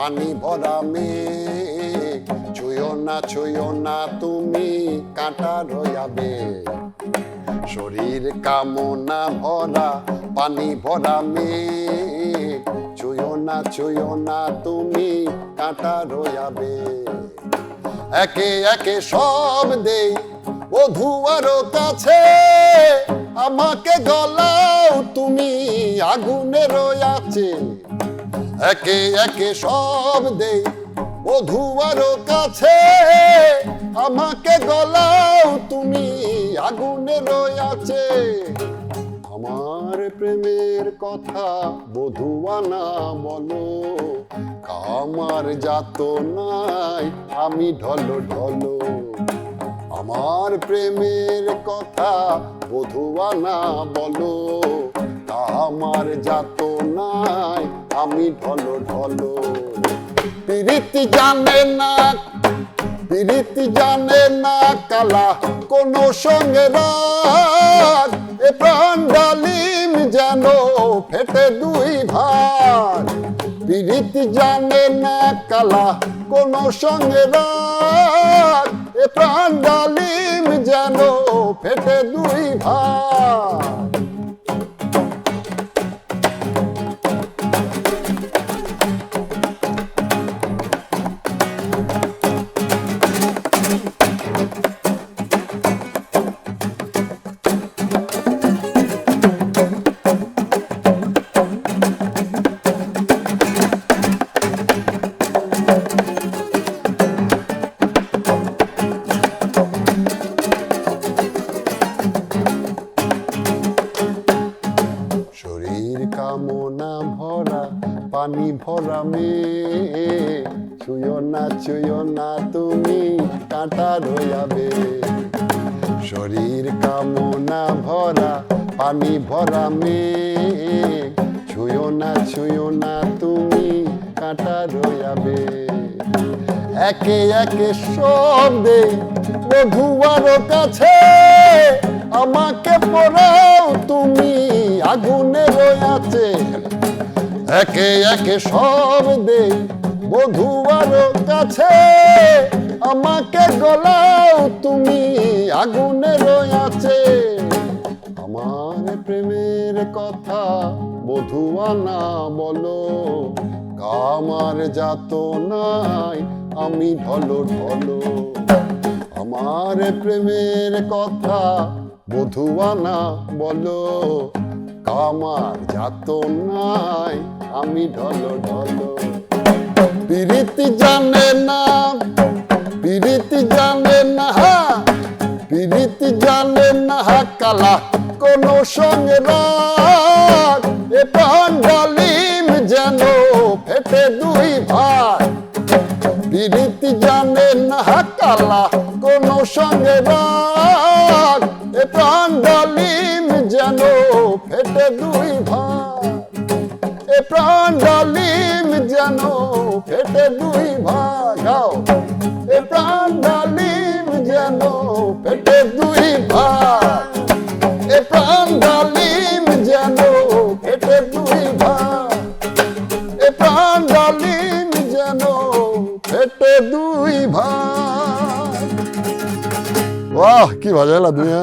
পানি ভরা মেঘ, ছুঁয়ো না তুমি কাঁটা রয়াবে। শরীর কামনা ভরা পানি ভরা মেঘ, ছুঁয়ো না তুমি কাঁটা রয়াবে। একে একে সব দেই বধুয়ার কাছে, আমাকে গলাও তুমি আগুনের আছে। একে একে সব দেই বধুয়ার কাছে, আমাকে গলাও তুমি আগুনের আছে। আমার প্রেমের কথা বধুয়ানা বলো, কামার যাতনায় আমি ঢলো ঢলো। আমার প্রেমের কথা বধুয়ানা বলো, কামার যাতনায় আমি ঢলো ঢলো। প্রীতি জানে না কালা কোনো সঙ্গে রাগ, এ প্রাণ ডালিম যেন ফেটে দুই ভাগ। প্রীতি জানে না কালা কোনো সঙ্গে রাগ, এ প্রাণ ডালিম যেন ফেটে দুই ভাগ। কামনা ভরা পানি ভরা মেঘ, ছুঁয়ো না তুমি কাঁটা রয়াবে। শরীর কামনা ভরা পানি ভরা মেঘ, ছুঁয়ো না তুমি কাঁটা রয়াবে। একে একে সব দেই বধুয়ার কাছে, আমাকে পড়াও তুমি আগুনের আছে। একে একে সব দেই বধুয়ার কাছে, আমাকে গলাও তুমি আগুনের আছে। আমার প্রেমের কথা বধুয়ানা বলো, কামার যাতনায় আমি ঢলো ঢলো। আমার প্রেমের কথা বধুয়ানা বলো, কামার যাতনায় আমি ঢলো ঢলো। প্রীতি জানে না কালা কোনো সঙ্গে রাগ, এ প্রাণ ডালিম যেন ফেটে দুই ভাগ। প্রীতি জানে না কালা কোনো সঙ্গে রাগ, এ প্রাণ ডালিম যেন ফেটে দুই ভাগ। এ প্রাণ ডালিম যেন ফেটে দুই ভাগ। এ প্রাণ ডালিম যেন ফেটে দুই ভাগ। এ প্রাণ ডালিম যেন ফেটে দুই ভাগ। এ প্রাণ ডালিম যেন ফেটে দুই ভাগ। বাহ, কি বাজাইলা তুমি।